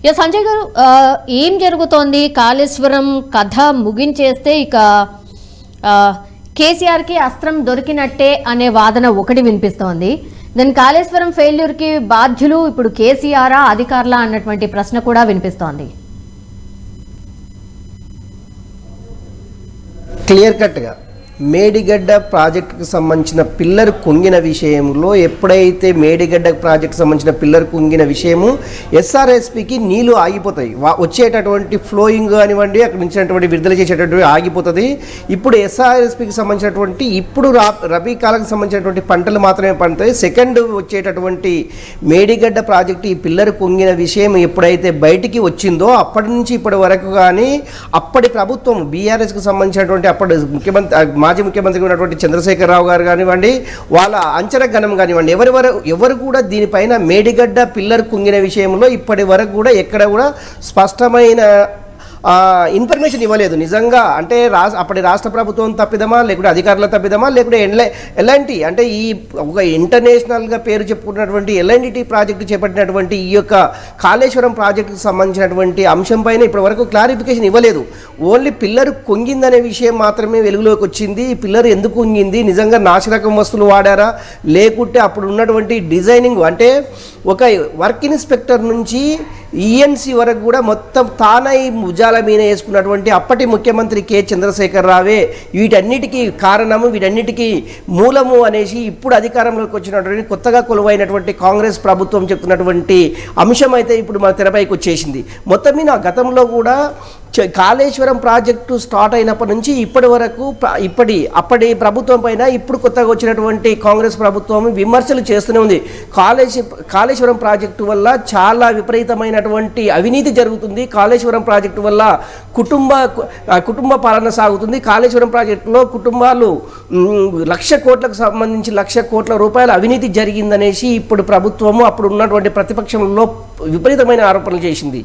సంజయ్ గారు, ఏం జరుగుతోంది? కాళేశ్వరం కథ ముగించేస్తే ఇక కేసీఆర్కి అస్త్రం దొరికినట్టే అనే వాదన ఒకటి వినిపిస్తోంది. దాని కాళేశ్వరం ఫెయిల్యూర్కి బాధ్యులు ఇప్పుడు కేసీఆరా అధికారులా అన్నటువంటి ప్రశ్న కూడా వినిపిస్తోంది. క్లియర్ కట్గా మేడిగడ్డ ప్రాజెక్టుకు సంబంధించిన పిల్లర్ కుంగిన విషయంలో ఎప్పుడైతే మేడిగడ్డ ప్రాజెక్టుకు సంబంధించిన పిల్లర్ కుంగిన విషయము ఎస్ఆర్ఎస్పికి నీళ్లు ఆగిపోతాయి, వచ్చేటటువంటి ఫ్లోయింగ్ కానివ్వండి, అక్కడ నుంచినటువంటి విడుదల చేసేటటువంటి ఆగిపోతుంది. ఇప్పుడు ఎస్ఆర్ఎస్పికి సంబంధించినటువంటి ఇప్పుడు రబీ కాలకు సంబంధించినటువంటి పంటలు మాత్రమే పండుతాయి. సెకండ్ వచ్చేటటువంటి మేడిగడ్డ ప్రాజెక్టు ఈ పిల్లర్ కుంగిన విషయం ఎప్పుడైతే బయటికి వచ్చిందో అప్పటి నుంచి ఇప్పటి వరకు కానీ అప్పటి ప్రభుత్వం బీఆర్ఎస్కి సంబంధించినటువంటి అప్పటి మాజీ ముఖ్యమంత్రి ఉన్నటువంటి చంద్రశేఖరరావు గారు కానివ్వండి, వాళ్ళ అంచనా గణం కానివ్వండి, ఎవరు కూడా దీనిపైన మేడిగడ్డ పిల్లర్ కుంగిన విషయంలో ఇప్పటి వరకు కూడా ఎక్కడ కూడా స్పష్టమైన ఇన్ఫర్మేషన్ ఇవ్వలేదు. నిజంగా అంటే అప్పటి రాష్ట్ర ప్రభుత్వం తప్పిదమా, లేకుంటే అధికారుల తప్పిదమా, లేకుంటే ఎలాంటి అంటే ఈ ఒక ఇంటర్నేషనల్గా పేరు చెప్పుకున్నటువంటి ఎల్ఎన్డిటి ప్రాజెక్టు చేపట్టినటువంటి ఈ యొక్క కాళేశ్వరం ప్రాజెక్టుకు సంబంధించినటువంటి అంశం పైన ఇప్పటి వరకు క్లారిఫికేషన్ ఇవ్వలేదు. ఓన్లీ పిల్లర్ కుంగిందనే విషయం మాత్రమే వెలుగులోకి వచ్చింది. ఈ పిల్లర్ ఎందుకు కుంగింది, నిజంగా నాసిరకం వస్తువులు వాడారా, లేకుంటే అప్పుడు ఉన్నటువంటి డిజైనింగ్ అంటే ఒక వర్క్ ఇన్స్పెక్టర్ నుంచి ఈఎన్సీ వరకు కూడా మొత్తం తానై భుజాల మీద వేసుకున్నటువంటి అప్పటి ముఖ్యమంత్రి కె చంద్రశేఖరరావే వీటన్నిటికీ కారణము, వీటన్నిటికీ మూలము అనేసి ఇప్పుడు అధికారంలోకి వచ్చినటువంటి కొత్తగా కొలువైనటువంటి కాంగ్రెస్ ప్రభుత్వం చెప్తున్నటువంటి అంశం అయితే ఇప్పుడు మన తెరపైకి వచ్చేసింది. మొత్తం మీద గతంలో కూడా కాళేశ్వరం ప్రాజెక్టు స్టార్ట్ అయినప్పటి నుంచి ఇప్పటి వరకు అప్పటి ప్రభుత్వం పైన ఇప్పుడు కొత్తగా వచ్చినటువంటి కాంగ్రెస్ ప్రభుత్వం విమర్శలు చేస్తూనే ఉంది. కాళేశ్వరం ప్రాజెక్టు వల్ల చాలా విపరీతమైనటువంటి అవినీతి జరుగుతుంది, కాళేశ్వరం ప్రాజెక్టు వల్ల కుటుంబ పాలన సాగుతుంది, కాళేశ్వరం ప్రాజెక్టులో కుటుంబాలు 1,00,000 కోట్లకు సంబంధించి 1,00,000 కోట్ల రూపాయల అవినీతి జరిగిందనేసి ఇప్పుడు ప్రభుత్వము అప్పుడు ఉన్నటువంటి ప్రతిపక్షంలో విపరీతమైన ఆరోపణలు చేసింది.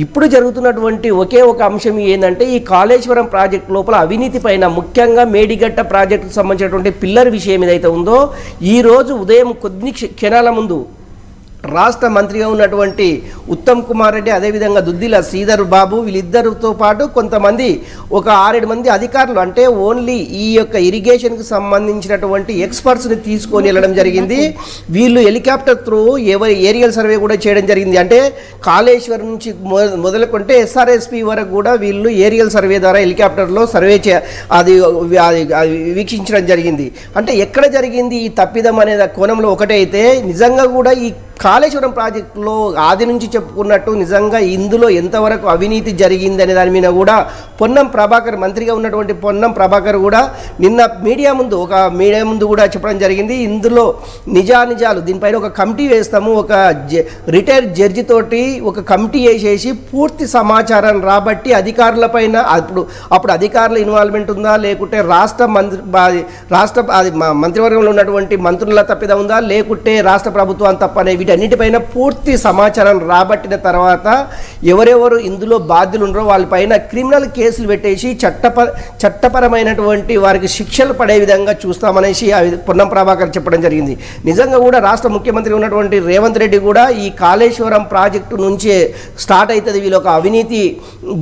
ఇప్పుడు జరుగుతున్నటువంటి ఒకే ఒక అంశం ఏంటంటే ఈ కాళేశ్వరం ప్రాజెక్టు లోపల అవినీతి పైన, ముఖ్యంగా మేడిగడ్డ ప్రాజెక్టుకు సంబంధించినటువంటి పిల్లర్ విషయం ఏదైతే ఉందో ఈరోజు ఉదయం కొద్ది క్షణాల ముందు రాష్ట్ర మంత్రిగా ఉన్నటువంటి ఉత్తమ్ కుమార్ రెడ్డి, అదేవిధంగా దుద్దిల శ్రీధర్ బాబు, వీళ్ళిద్దరితో పాటు కొంతమంది ఒక 6-7 మంది అధికారులు అంటే ఓన్లీ ఈ యొక్క ఇరిగేషన్కి సంబంధించినటువంటి ఎక్స్పర్ట్స్ని తీసుకొని వెళ్ళడం జరిగింది. వీళ్ళు హెలికాప్టర్ త్రూ ఏరియల్ సర్వే కూడా చేయడం జరిగింది. అంటే కాళేశ్వరం నుంచి మొదలుకుంటే ఎస్ఆర్ఎస్పి వరకు కూడా వీళ్ళు ఏరియల్ సర్వే ద్వారా హెలికాప్టర్లో సర్వే అది వీక్షించడం జరిగింది. అంటే ఎక్కడ జరిగింది ఈ తప్పిదం అనే కోణంలో ఒకటైతే నిజంగా కూడా ఈ కాళేశ్వరం ప్రాజెక్టులో ఆది నుంచి చెప్పుకున్నట్టు నిజంగా ఇందులో ఎంతవరకు అవినీతి జరిగింది అనే దాని మీద కూడా పొన్నం ప్రభాకర్, మంత్రిగా ఉన్నటువంటి పొన్నం ప్రభాకర్ కూడా నిన్న మీడియా ముందు కూడా చెప్పడం జరిగింది. ఇందులో నిజాలు దీనిపైన ఒక కమిటీ వేస్తాము, ఒక రిటైర్ జడ్జి తోటి ఒక కమిటీ వేసేసి పూర్తి సమాచారం రాబట్టి అధికారులపైన అప్పుడు అధికారుల ఇన్వాల్వ్మెంట్ ఉందా, లేకుంటే మంత్రివర్గంలో ఉన్నటువంటి మంత్రుల తప్పిదం ఉందా, లేకుంటే రాష్ట్ర ప్రభుత్వం తప్పనే వీటన్నిటిపైన పూర్తి సమాచారం రాబట్టిన తర్వాత ఎవరెవరు ఇందులో బాధ్యులు ఉన్నారో వాళ్ళపైన క్రిమినల్ కేసులు పెట్టేసి చట్టపరమైనటువంటి వారికి శిక్షలు పడే విధంగా చూస్తామనేసి పొన్నం ప్రభాకర్ చెప్పడం జరిగింది. నిజంగా కూడా రాష్ట్ర ముఖ్యమంత్రి ఉన్నటువంటి రేవంత్ రెడ్డి కూడా ఈ కాళేశ్వరం ప్రాజెక్టు నుంచే స్టార్ట్ అవుతుంది వీళ్ళొక అవినీతి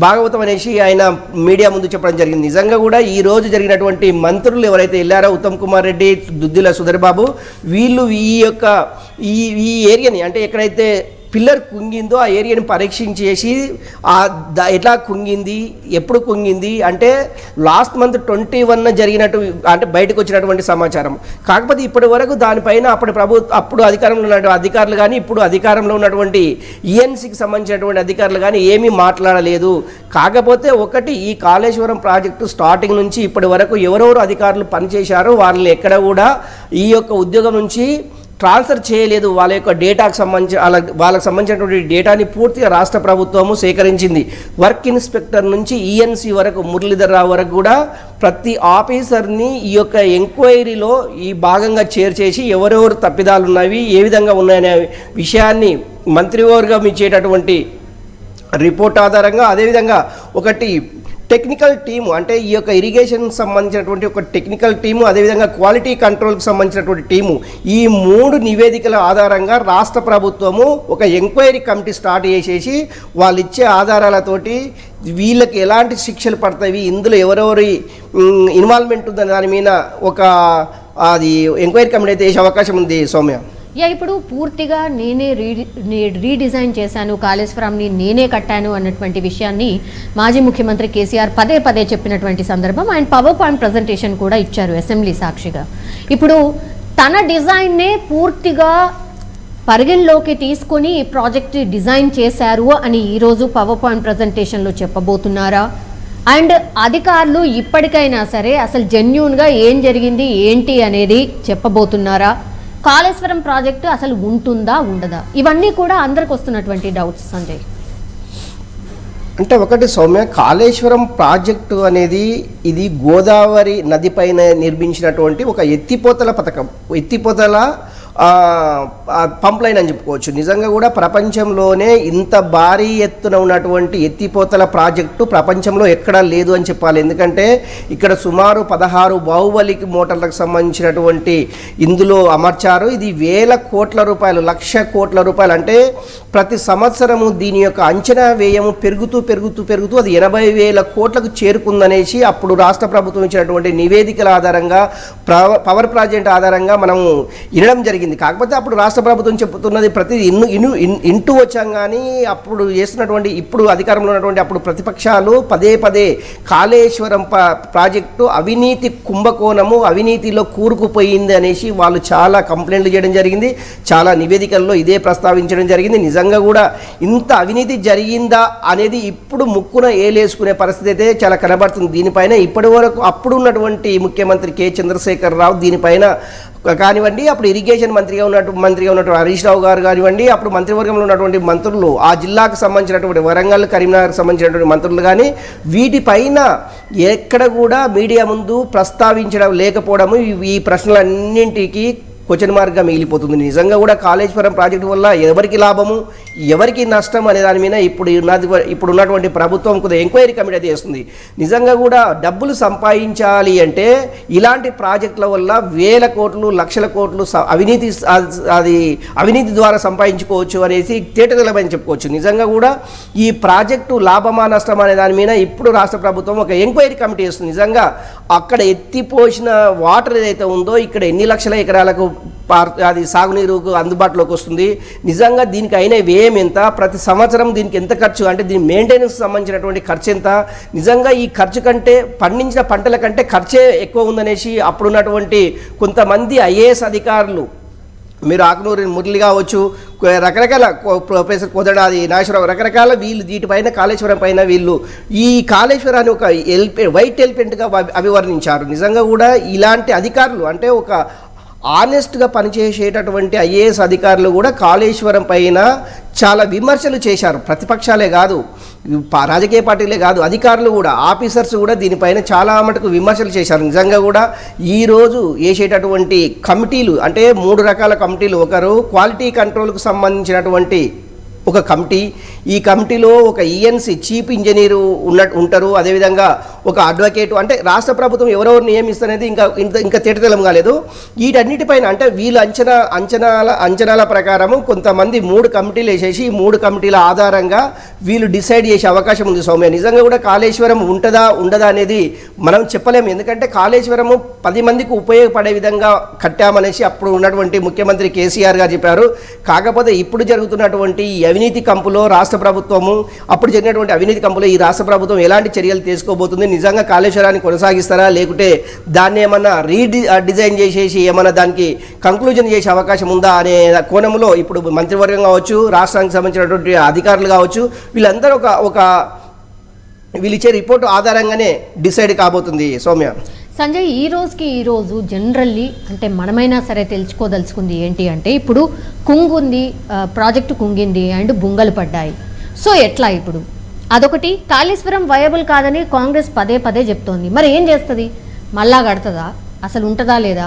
భాగవతం అనేసి ఆయన మీడియా ముందు చెప్పడం జరిగింది. నిజంగా కూడా ఈ రోజు జరిగినటువంటి మంత్రులు ఎవరైతే వెళ్ళారో ఉత్తమ్ కుమార్ రెడ్డి, దుద్దిల శ్రీధర్ బాబు, వీళ్ళు ఈ ఏరియాని అంటే ఎక్కడైతే పిల్లర్ కుంగిందో ఆ ఏరియాని పరీక్షించేసి ఎట్లా కుంగింది, ఎప్పుడు కుంగింది అంటే లాస్ట్ మంత్ 21 జరిగినట్టు అంటే బయటకు వచ్చినటువంటి సమాచారం. కాకపోతే ఇప్పటి వరకు దానిపైన అప్పుడు అధికారంలో ఉన్న అధికారులు కానీ ఇప్పుడు అధికారంలో ఉన్నటువంటి ఈఎన్సీకి సంబంధించినటువంటి అధికారులు కానీ ఏమీ మాట్లాడలేదు. కాకపోతే ఒకటి, ఈ కాళేశ్వరం ప్రాజెక్టు స్టార్టింగ్ నుంచి ఇప్పటి వరకు ఎవరెవరు అధికారులు పనిచేశారో వాళ్ళని ఎక్కడ కూడా ఈ యొక్క ఉద్యోగం నుంచి ట్రాన్స్ఫర్ చేయలేదు. వాళ్ళ యొక్క డేటాకు వాళ్ళకి సంబంధించినటువంటి డేటాని పూర్తిగా రాష్ట్ర ప్రభుత్వము సేకరించింది. వర్క్ ఇన్స్పెక్టర్ నుంచి ఈఎన్సీ వరకు, మురళీధర్ రావు వరకు కూడా ప్రతి ఆఫీసర్ని ఈ యొక్క ఎంక్వైరీలో ఈ భాగంగా చేర్చేసి ఎవరెవరు తప్పిదాలు ఉన్నవి, ఏ విధంగా ఉన్నాయనే విషయాన్ని మంత్రివర్గం ఇచ్చేటటువంటి రిపోర్ట్ ఆధారంగా, అదేవిధంగా ఒకటి టెక్నికల్ టీము, అంటే ఈ యొక్క ఇరిగేషన్ సంబంధించినటువంటి ఒక టెక్నికల్ టీము, అదేవిధంగా క్వాలిటీ కంట్రోల్కి సంబంధించినటువంటి టీము, ఈ 3 నివేదికల ఆధారంగా రాష్ట్ర ప్రభుత్వము ఒక ఎంక్వైరీ కమిటీ స్టార్ట్ చేసేసి వాళ్ళు ఇచ్చే ఆధారాలతోటి వీళ్ళకి ఎలాంటి శిక్షలు పడతాయి, ఇందులో ఎవరెవరి ఇన్వాల్వ్మెంట్ ఉందని దాని మీద ఒక అది ఎంక్వైరీ కమిటీ అయితే వేసే అవకాశం ఉంది సౌమ్య. ఇప్పుడు పూర్తిగా నేనే రీడిజైన్ చేశాను, కాళేశ్వరంని నేనే కట్టాను అన్నటువంటి విషయాన్ని మాజీ ముఖ్యమంత్రి కేసీఆర్ పదే పదే చెప్పినటువంటి సందర్భం. ఆయన పవర్ పాయింట్ ప్రజెంటేషన్ కూడా ఇచ్చారు అసెంబ్లీ సాక్షిగా. ఇప్పుడు తన డిజైన్నే పూర్తిగా పరిగణలోకి తీసుకొని ఈ ప్రాజెక్ట్ డిజైన్ చేశారు అని ఈరోజు పవర్ పాయింట్ ప్రజెంటేషన్లో చెప్పబోతున్నారా? అండ్ అధికారులు ఇప్పటికైనా సరే అసలు జెన్యూన్గా ఏం జరిగింది ఏంటి అనేది చెప్పబోతున్నారా? కాళేశ్వరం ప్రాజెక్టు అసలు ఉంటుందా ఉండదా? ఇవన్నీ కూడా అందరికి వస్తున్నటువంటి డౌట్స్ సంజయ్. అంటే ఒకటి సౌమ్య, కాళేశ్వరం ప్రాజెక్టు అనేది ఇది గోదావరి నది పైన నిర్మించినటువంటి ఒక ఎత్తిపోతల పథకం, ఎత్తిపోతల పంప్ లైన్ అని చెప్పుకోవచ్చు. నిజంగా కూడా ప్రపంచంలోనే ఇంత భారీ ఎత్తున ఉన్నటువంటి ఎత్తిపోతల ప్రాజెక్టు ప్రపంచంలో ఎక్కడా లేదు అని చెప్పాలి. ఎందుకంటే ఇక్కడ సుమారు 16 బాహుబలికి మోటార్లకు సంబంధించినటువంటి ఇందులో అమర్చారు. ఇది వేల కోట్ల రూపాయలు, 1,00,000 కోట్ల రూపాయలు. అంటే ప్రతి సంవత్సరము దీని యొక్క అంచనా వ్యయము పెరుగుతూ అది 80,000 కోట్లకు చేరుకుందనేసి అప్పుడు రాష్ట్ర ప్రభుత్వం ఇచ్చినటువంటి నివేదికల ఆధారంగా పవర్ ప్రాజెక్ట్ ఆధారంగా మనం వినడం జరిగింది. కాకపోతే అప్పుడు రాష్ట్ర ప్రభుత్వం చెబుతున్నది ప్రతి ఇంటూ వచ్చాం, కానీ అప్పుడు చేస్తున్నటువంటి ఇప్పుడు అధికారంలో ఉన్నటువంటి అప్పుడు ప్రతిపక్షాలు పదే పదే కాళేశ్వరం ప్రాజెక్టు అవినీతి కుంభకోణము, అవినీతిలో కూరుకుపోయింది అనేసి వాళ్ళు చాలా కంప్లైంట్లు చేయడం జరిగింది. చాలా నివేదికల్లో ఇదే ప్రస్తావించడం జరిగింది. నిజంగా కూడా ఇంత అవినీతి జరిగిందా అనేది ఇప్పుడు ముక్కున ఏలేసుకునే పరిస్థితి అయితే చాలా కనబడుతుంది. దీనిపైన ఇప్పటి వరకు అప్పుడు ఉన్నటువంటి ముఖ్యమంత్రి కె చంద్రశేఖర్ రావు దీనిపైన కానివ్వండి, అప్పుడు ఇరిగేషన్ మంత్రిగా ఉన్నటువంటి హరీష్ రావు గారు కానివ్వండి, అప్పుడు మంత్రివర్గంలో ఉన్నటువంటి మంత్రులు, ఆ జిల్లాకు సంబంధించినటువంటి వరంగల్, కరీంనగర్కి సంబంధించినటువంటి మంత్రులు కానీ వీటిపైన ఎక్కడ కూడా మీడియా ముందు ప్రస్తావించడం లేకపోవడము ఈ ప్రశ్నలన్నింటికి క్వశ్చన్ మార్క్గా మిగిలిపోతుంది. నిజంగా కూడా కాళేశ్వరం ప్రాజెక్టు వల్ల ఎవరికి లాభము, ఎవరికి నష్టం అనే దాని మీద ఇప్పుడు ఉన్నటువంటి ప్రభుత్వం కొద్దిగా ఎంక్వైరీ కమిటీ అయితే చేస్తుంది. నిజంగా కూడా డబ్బులు సంపాదించాలి అంటే ఇలాంటి ప్రాజెక్టుల వల్ల వేల కోట్లు, లక్షల కోట్లు అవినీతి ద్వారా సంపాదించుకోవచ్చు అనేసి తేటతెల్లమని చెప్పుకోవచ్చు. నిజంగా కూడా ఈ ప్రాజెక్టు లాభమా నష్టమా అనే దాని మీద ఇప్పుడు రాష్ట్ర ప్రభుత్వం ఒక ఎంక్వైరీ కమిటీ చేస్తుంది. నిజంగా అక్కడ ఎత్తిపోసిన వాటర్ ఏదైతే ఉందో ఇక్కడ ఎన్ని లక్షల ఎకరాలకు అది సాగునీరుకు అందుబాటులోకి వస్తుంది, నిజంగా దీనికి అయిన వ్యయం ఎంత, ప్రతి సంవత్సరం దీనికి ఎంత ఖర్చు, అంటే దీని మెయింటెనెన్స్ సంబంధించినటువంటి ఖర్చు ఎంత, నిజంగా ఈ ఖర్చు కంటే పండించిన పంటల కంటే ఖర్చే ఎక్కువ ఉందనేసి అప్పుడున్నటువంటి కొంతమంది ఐఏఎస్ అధికారులు, మీరు ఆకునూరి మురళి కావచ్చు, రకరకాల ప్రొఫెసర్ కోదడాది నాగేశ్వరరావు, రకరకాల వీళ్ళు వీటిపైన కాళేశ్వరం పైన వీళ్ళు ఈ కాళేశ్వరాన్ని ఒక వైట్ ఎలిఫెంట్గా అభివర్ణించారు. నిజంగా కూడా ఇలాంటి అధికారులు అంటే ఒక ఆనెస్ట్గా పనిచేసేటటువంటి ఐఏఎస్ అధికారులు కూడా కాళేశ్వరం పైన చాలా విమర్శలు చేశారు. ప్రతిపక్షాలే కాదు, రాజకీయ పార్టీలే కాదు, అధికారులు కూడా, ఆఫీసర్స్ కూడా దీనిపైన చాలా మటుకు విమర్శలు చేశారు. నిజంగా కూడా ఈరోజు వేసేటటువంటి కమిటీలు అంటే 3 రకాల కమిటీలు, ఒకరు క్వాలిటీ కంట్రోల్కు సంబంధించినటువంటి ఒక కమిటీ, ఈ కమిటీలో ఒక ఈఎన్సీ చీఫ్ ఇంజనీరు ఉంటారు, అదేవిధంగా ఒక అడ్వకేటు, అంటే రాష్ట్ర ప్రభుత్వం ఎవరెవరు నియమిస్తనేది ఇంకా తేటతెల్లం కాలేదు. వీటన్నిటిపైన అంటే వీళ్ళు అంచనాల ప్రకారము కొంతమంది 3 కమిటీలు వేసేసి ఈ 3 కమిటీల ఆధారంగా వీళ్ళు డిసైడ్ చేసే అవకాశం ఉంది సౌమ్య. నిజంగా కూడా కాళేశ్వరం ఉంటుందా ఉండదా అనేది మనం చెప్పలేము. ఎందుకంటే కాళేశ్వరము 10 మందికి ఉపయోగపడే విధంగా కట్టామనేసి అప్పుడు ఉన్నటువంటి ముఖ్యమంత్రి కేసీఆర్ గారు చెప్పారు. కాకపోతే ఇప్పుడు జరుగుతున్నటువంటి అవినీతి కంపులో రాష్ట్ర ప్రభుత్వము, అప్పుడు జరిగినటువంటి అవినీతి కంపులో ఈ రాష్ట్ర ప్రభుత్వం ఎలాంటి చర్యలు తీసుకోబోతుంది, నిజంగా కాళేశ్వరాన్ని కొనసాగిస్తారా, లేకుంటే దాన్ని ఏమన్నా డిజైన్ చేసేసి ఏమన్నా దానికి కంక్లూజన్ చేసే అవకాశం ఉందా అనే కోణంలో ఇప్పుడు మంత్రివర్గం కావచ్చు, రాష్ట్రానికి సంబంధించినటువంటి అధికారులు కావచ్చు, వీళ్ళందరూ వీళ్ళు ఇచ్చే రిపోర్టు ఆధారంగానే డిసైడ్ కాబోతుంది సౌమ్య. సంజయ్, ఈ రోజు జనరల్లీ అంటే మనమైనా సరే తెలుసుకోదలుచుకుంది ఏంటి అంటే ఇప్పుడు కుంగుంది, ప్రాజెక్టు కుంగింది అండ్ బుంగలు పడ్డాయి. సో ఎట్లా ఇప్పుడు అదొకటి, కాళేశ్వరం వయబుల్ కాదని కాంగ్రెస్ పదే పదే చెప్తోంది. మరి ఏం చేస్తుంది? మళ్ళా కడుతుందా? అసలు ఉంటుందా లేదా?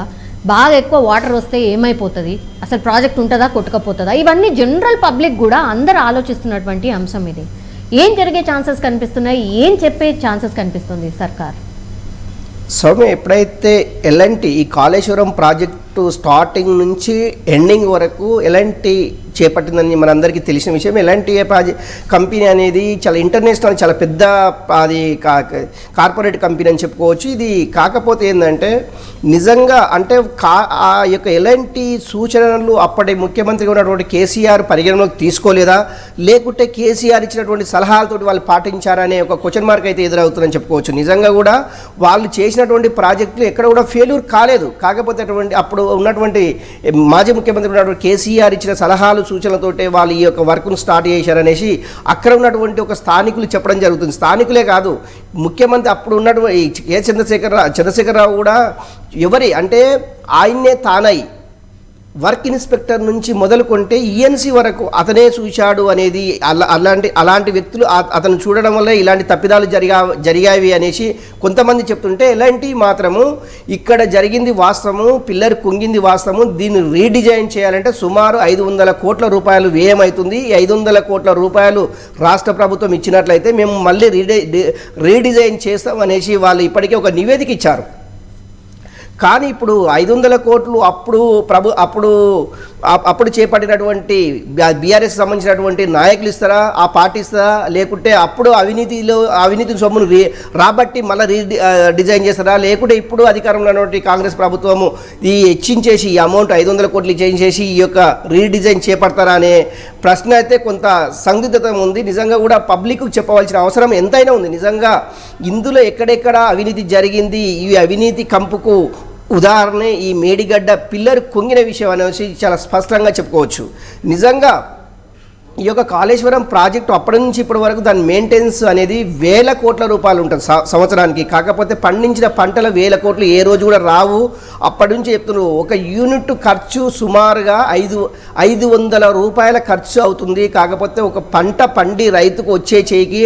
బాగా ఎక్కువ వాటర్ వస్తే ఏమైపోతుంది? అసలు ప్రాజెక్ట్ ఉంటుందా కొట్టుకపోతుందా? ఇవన్నీ జనరల్ పబ్లిక్ కూడా అందరూ ఆలోచిస్తున్నటువంటి అంశం ఇది. ఏం జరిగే ఛాన్సెస్ కనిపిస్తున్నాయి, ఏం చెప్పే ఛాన్సెస్ కనిపిస్తుంది సర్కార్? సౌమ్య, ఎప్పుడైతే ఎల్ఎన్టీ ఈ కాళేశ్వరం ప్రాజెక్టు స్టార్టింగ్ నుంచి ఎండింగ్ వరకు ఎల్ఎన్టీ చేపట్టిందని మనందరికీ తెలిసిన విషయం. ఎల్ఎన్టీ కంపెనీ అనేది చాలా ఇంటర్నేషనల్, చాలా పెద్ద అది కార్పొరేట్ కంపెనీ అని చెప్పుకోవచ్చు. ఇది కాకపోతే ఏంటంటే నిజంగా అంటే ఆ యొక్క ఎల్ఎన్టీ సూచనలు అప్పటి ముఖ్యమంత్రిగా ఉన్నటువంటి కేసీఆర్ పరిగణలోకి తీసుకోలేదా, లేకుంటే కేసీఆర్ ఇచ్చినటువంటి సలహాలతోటి వాళ్ళు పాటించారా అనే ఒక క్వశ్చన్ మార్క్ అయితే ఎదురవుతుందని చెప్పుకోవచ్చు. నిజంగా కూడా వాళ్ళు చేసినటువంటి ప్రాజెక్టులు ఎక్కడ కూడా ఫెయిల్యూర్ కాలేదు. కాకపోతే అప్పుడు ఉన్నటువంటి మాజీ ముఖ్యమంత్రి ఉన్నటువంటి కేసీఆర్ ఇచ్చిన సలహాలు సూచనలతోటే వాళ్ళు ఈ యొక్క వర్క్ను స్టార్ట్ చేశారనేసి అక్కడ ఉన్నటువంటి ఒక స్థానికులు చెప్పడం జరుగుతుంది. స్థానికులే కాదు, ముఖ్యమంత్రి అప్పుడు ఉన్నటువంటి కె చంద్రశేఖరరావు కూడా అంటే ఆయన్నే తానై వర్క్ ఇన్స్పెక్టర్ నుంచి మొదలుకొంటే ఈఎన్సీ వరకు అతనే చూశాడు అనేది అలాంటి వ్యక్తులు అతను చూడడం వల్ల ఇలాంటి తప్పిదాలు జరిగాయి అనేసి కొంతమంది చెప్తుంటే, ఎలాంటి మాత్రము ఇక్కడ జరిగింది వాస్తవము, పిల్లర్ కుంగింది వాస్తవము. దీన్ని రీడిజైన్ చేయాలంటే సుమారు 500 కోట్ల రూపాయలు వ్యయమవుతుంది. ఈ 500 కోట్ల రూపాయలు రాష్ట్ర ప్రభుత్వం ఇచ్చినట్లయితే మేము మళ్ళీ రీడిజైన్ చేస్తాం అనేసి వాళ్ళు ఇప్పటికే ఒక నివేదిక ఇచ్చారు. కానీ ఇప్పుడు 500 కోట్లు అప్పుడు చేపట్టినటువంటి బీఆర్ఎస్ సంబంధించినటువంటి నాయకులు ఇస్తారా, ఆ పార్టీ ఇస్తారా, లేకుంటే అప్పుడు అవినీతి సొమ్మును రాబట్టి మళ్ళీ డిజైన్ చేస్తారా, లేకుంటే ఇప్పుడు అధికారంలో ఉన్నటువంటి కాంగ్రెస్ ప్రభుత్వము ఈ హెచ్చించేసి ఈ అమౌంట్ 500 కోట్లు చేయించేసి ఈ యొక్క రీడిజైన్ చేపడతారా అనే ప్రశ్న అయితే కొంత సందిగ్ధత ఉంది. నిజంగా కూడా పబ్లిక్కు చెప్పవలసిన అవసరం ఎంతైనా ఉంది. నిజంగా ఇందులో ఎక్కడెక్కడ అవినీతి జరిగింది, ఈ అవినీతి కంపుకు ఉదాహరణ ఈ మేడిగడ్డ పిల్లర్ కుంగిన విషయం అనేసి చాలా స్పష్టంగా చెప్పుకోవచ్చు. నిజంగా ఈ యొక్క కాళేశ్వరం ప్రాజెక్టు అప్పటి నుంచి ఇప్పటి వరకు దాని మెయింటెనెన్స్ అనేది 1000 కోట్ల రూపాయలు ఉంటుంది సంవత్సరానికి. కాకపోతే పండించిన పంటల 1000 కోట్లు ఏ రోజు కూడా రావు. అప్పటి నుంచి చెప్తున్నారు, ఒక యూనిట్ ఖర్చు సుమారుగా 500 రూపాయల ఖర్చు అవుతుంది. కాకపోతే ఒక పంట పండి రైతుకు వచ్చే చేయికి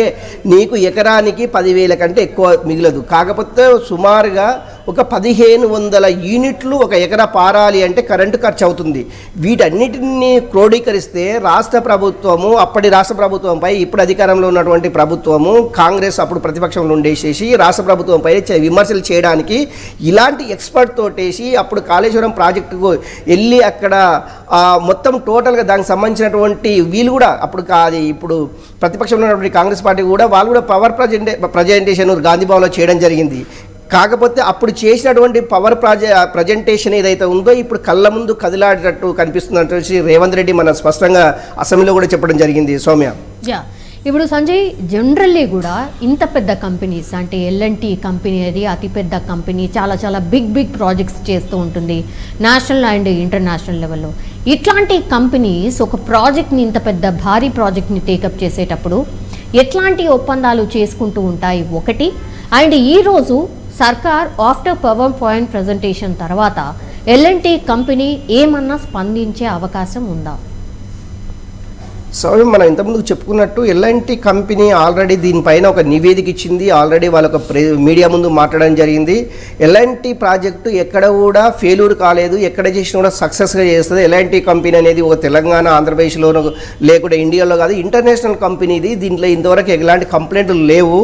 నీకు ఎకరానికి 10,000 కంటే ఎక్కువ మిగలదు. కాకపోతే సుమారుగా ఒక 1500 యూనిట్లు ఒక ఎకరా పారాలి అంటే కరెంటు ఖర్చు అవుతుంది. వీటన్నిటిని క్రోడీకరిస్తే రాష్ట్ర ప్రభుత్వము, అప్పటి రాష్ట్ర ప్రభుత్వంపై ఇప్పుడు అధికారంలో ఉన్నటువంటి ప్రభుత్వము కాంగ్రెస్ అప్పుడు ప్రతిపక్షంలో ఉండేసేసి రాష్ట్ర ప్రభుత్వంపై విమర్శలు చేయడానికి ఇలాంటి ఎక్స్పర్ట్ తోటేసి అప్పుడు కాళేశ్వరం ప్రాజెక్టుకు వెళ్ళి అక్కడ మొత్తం టోటల్గా దానికి సంబంధించినటువంటి వీళ్ళు కూడా ఇప్పుడు ప్రతిపక్షంలో ఉన్నటువంటి కాంగ్రెస్ పార్టీ కూడా వాళ్ళు కూడా పవర్ ప్రజెంటేషన్ గాంధీ భవన్లో చేయడం జరిగింది. కాకపోతే అప్పుడు చేసినటువంటి పవర్ ప్రజెంటేషన్ ఏదైతే ఉందో ఇప్పుడు కళ్ళ ముందు కదిలాడేటట్టు కనిపిస్తుందంటే రేవంత్ రెడ్డి మన స్పష్టంగా అసెంబ్లీలో కూడా చెప్పడం జరిగింది. సౌమ్య, ఇప్పుడు సంజయ్, జనరల్లీ కూడా ఇంత పెద్ద కంపెనీస్ అంటే ఎల్ఎన్టీ కంపెనీ అది అతిపెద్ద కంపెనీ, చాలా చాలా బిగ్ ప్రాజెక్ట్స్ చేస్తూ ఉంటుంది నేషనల్ అండ్ ఇంటర్నేషనల్ లెవెల్లో. ఇట్లాంటి కంపెనీస్ ఒక ప్రాజెక్ట్ని, ఇంత పెద్ద భారీ ప్రాజెక్ట్ని టేకప్ చేసేటప్పుడు ఎట్లాంటి ఒప్పందాలు చేసుకుంటూ ఉంటాయి ఒకటి. అండ్ ఈరోజు సర్కార్ ఆఫ్టర్ పవర్ పాయింట్ ప్రజెంటేషన్ తర్వాత ఎల్ఎన్టీ కంపెనీ ఏమన్నా స్పందించే అవకాశం ఉందా? సో మనం ఇంతకుముందు చెప్పుకున్నట్టు ఎల్ఎన్టీ కంపెనీ ఆల్రెడీ దీనిపైన ఒక నివేదిక ఇచ్చింది. ఆల్రెడీ వాళ్ళొక మీడియా ముందు మాట్లాడడం జరిగింది. ఎల్ఎన్టీ ప్రాజెక్టు ఎక్కడ కూడా ఫెయిల్యూర్ కాలేదు, ఎక్కడ చేసినా కూడా సక్సెస్గా చేస్తుంది. ఎల్ఎన్టీ కంపెనీ అనేది ఒక తెలంగాణ, ఆంధ్రప్రదేశ్లోనూ లేకుంటే ఇండియాలో కాదు, ఇంటర్నేషనల్ కంపెనీ ఇది. దీంట్లో ఇంతవరకు ఎలాంటి కంప్లైంట్లు లేవు.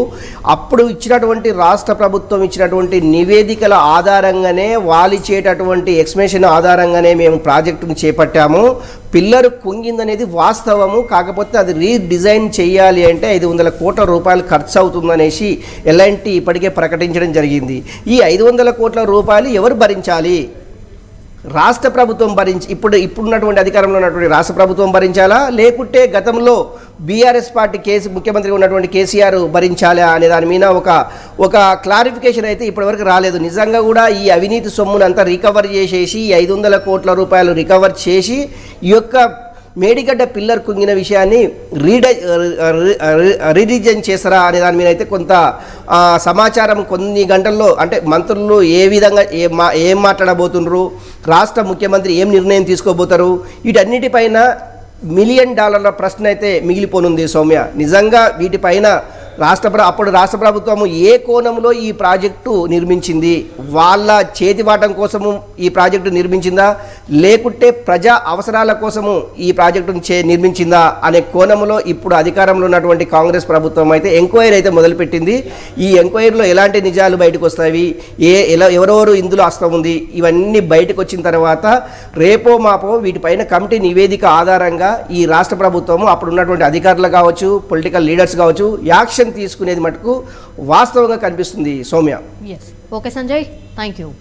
అప్పుడు ఇచ్చినటువంటి రాష్ట్ర ప్రభుత్వం ఇచ్చినటువంటి నివేదికల ఆధారంగానే, వాళ్ళు ఇచ్చేటటువంటి ఎక్స్ప్లెనేషన్ ఆధారంగానే మేము ప్రాజెక్టును చేపట్టాము. పిల్లర్ కుంగిందనేది వాస్తవము. కాకపోతే అది రీడిజైన్ చేయాలి అంటే 500 కోట్ల రూపాయలు ఖర్చు అవుతుందనేసి ఎల్ఎన్టీ ఇప్పటికే ప్రకటించడం జరిగింది. ఈ 500 కోట్ల రూపాయలు ఎవరు భరించాలి? రాష్ట్ర ప్రభుత్వం ఇప్పుడున్నటువంటి అధికారంలో ఉన్నటువంటి రాష్ట్ర ప్రభుత్వం భరించాలా, లేకుంటే గతంలో బీఆర్ఎస్ పార్టీ ముఖ్యమంత్రి ఉన్నటువంటి కేసీఆర్ భరించాలా అనే దాని మీద ఒక క్లారిఫికేషన్ అయితే ఇప్పటివరకు రాలేదు. నిజంగా కూడా ఈ అవినీతి సొమ్మును అంతా రికవర్ చేసేసి 500 కోట్ల రూపాయలు రికవర్ చేసి ఈ యొక్క మేడిగడ్డ పిల్లర్ కుంగిన విషయాన్ని రీడిజైన్ చేస్తారా అనే దాని మీద అయితే కొంత సమాచారం కొన్ని గంటల్లో, అంటే మంత్రులు ఏ విధంగా ఏం మాట్లాడబోతున్నారు, రాష్ట్ర ముఖ్యమంత్రి ఏం నిర్ణయం తీసుకోబోతారు, వీటన్నిటిపైన $1 మిలియన్ ప్రశ్న అయితే మిగిలిపోనుంది. సౌమ్య, నిజంగా వీటిపైన అప్పుడు రాష్ట్ర ప్రభుత్వము ఏ కోణంలో ఈ ప్రాజెక్టు నిర్మించింది, వాళ్ళ చేతివాటం కోసము ఈ ప్రాజెక్టు నిర్మించిందా, లేకుంటే ప్రజా అవసరాల కోసము ఈ ప్రాజెక్టును నిర్మించిందా అనే కోణంలో ఇప్పుడు అధికారంలో ఉన్నటువంటి కాంగ్రెస్ ప్రభుత్వం అయితే ఎంక్వైరీ అయితే మొదలుపెట్టింది. ఈ ఎంక్వైరీలో ఎలాంటి నిజాలు బయటకు వస్తాయి, ఎవరెవరు ఇందులో హస్తం ఉంది, ఇవన్నీ బయటకు వచ్చిన తర్వాత రేపో మాపో వీటిపైన కమిటీ నివేదిక ఆధారంగా ఈ రాష్ట్ర ప్రభుత్వము అప్పుడు ఉన్నటువంటి అధికారులు కావచ్చు, పొలిటికల్ లీడర్స్ కావచ్చు, యాక్షన్ తీసుకునేది మటుకు వాస్తవంగా కనిపిస్తుంది. Soumya. Okay Sanjay, thank you.